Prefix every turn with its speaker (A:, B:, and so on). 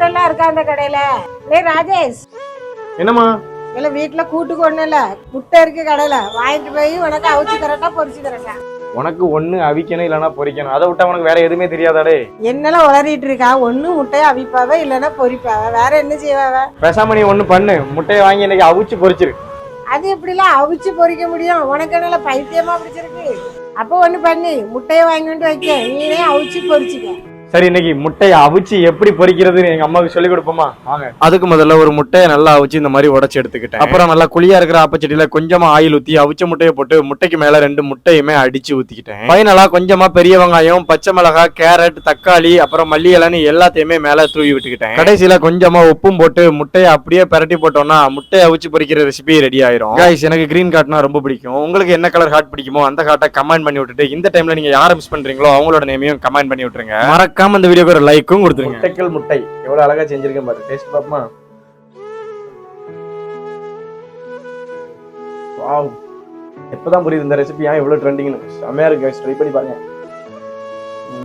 A: எல்லாம் இருக்கா அந்த கடையில? ராஜேஷ்,
B: என்னம்மா?
A: இல்ல வீட்டுல கூட்டுக்கு ஒண்ணு இல்ல, முட்டை இருக்கு கடையில, வாங்கிட்டு போய் உனக்கு அவிச்சு தரட்டா பொரிச்சு தரட்டா?
B: உனக்கு ஒண்ணு அவிக்கணும் இல்லைன்னா பொரிக்கணும், அதை விட்டா உனக்கு வேற எதுவுமே தெரியாதாடே?
A: என்னெல்லாம் உளறிட்டு இருக்கா? ஒண்ணு முட்டையை அவிப்பாவ இல்லைன்னா பொரிப்பாவ, வேற என்ன செய்வாவ?
B: பேசாம நீ ஒண்ணு பண்ணு, முட்டையை வாங்கி இன்னைக்கு அவிச்சு பொரிச்சிரு.
A: அது எப்படிலாம் அவிச்சு பொரிக்க முடியும்? உனக்கு என்ன பைத்தியமா பிடிச்சிருக்கு? அப்போ ஒண்ணு பண்ணி முட்டையை வாங்கிட்டு வைக்க, நீனே அவிச்சு பொரிச்சுக்க.
B: சரி, இன்னைக்கு முட்டையை அவிச்சு எப்படி பொரிக்கிறதுன்னு எங்க அம்மாவுக்கு சொல்லி கொடுப்போமா? வாங்க. அதுக்கு முதல்ல ஒரு முட்டையை நல்லா அவிச்சு இந்த மாதிரி உடைச்சு எடுத்துக்கிட்டேன். அப்புறம் நல்லா குழியா இருக்கிற ஆப்பச்சட்டியில கொஞ்சமா ஆயில் ஊத்தி அவிச்ச முட்டையை போட்டு முட்டைக்கு மேல 2 முட்டையுமே அடிச்சு ஊத்திக்கிட்டேன். ஃபைனலா கொஞ்சமா பெரிய வெங்காயம், பச்சை மிளகாய், கேரட், தக்காளி, அப்புறம் மல்லி இலைன்னு எல்லாத்தையுமே மேல தூவி விட்டுக்கிட்டேன். கடைசியில கொஞ்சமா உப்பும் போட்டு முட்டையை அப்படியே பரட்டி போட்டோம்னா முட்டையை அவிச்சு பொரிக்கிற ரெசிபி ரெடி ஆயிரும். கைஸ், எனக்கு கிரீன் கார்ட்னா ரொம்ப பிடிக்கும். உங்களுக்கு என்ன கலர் ஹார்ட் பிடிக்குமோ அந்த ஹார்ட்டை கமெண்ட் பண்ணி விட்டுட்டு இந்த டைம்ல நீங்க யாரை மிஸ் பண்றீங்களோ அவங்களோட நேமையும் கமெண்ட் பண்ணி விட்டுருங்க. மறக்காம இந்த வீடியோக்கு ஒரு லைக்கும் கொடுத்துருங்க. முட்டைக்கல் முட்டை எவ்வளவு அழகா செஞ்சிருக்கேன் பாரு. டேஸ்ட் பாப்போமா? வாவ், எப்பதான் புரியுது இந்த ரெசிபி ஏன் இவ்வளவு ட்ரெண்டிங்னு. செமையா இருக்கு, ட்ரை பண்ணி பாருங்க.